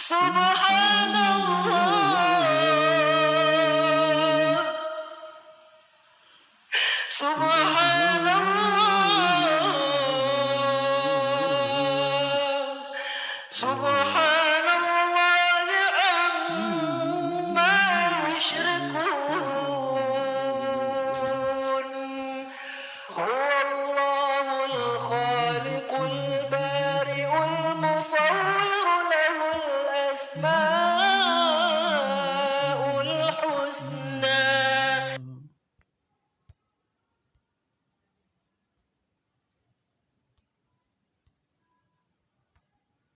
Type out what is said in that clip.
سبحان الله سبحان الله سبحان الله عما يشركون هو الله الخالق البارئ المصور له الأسماء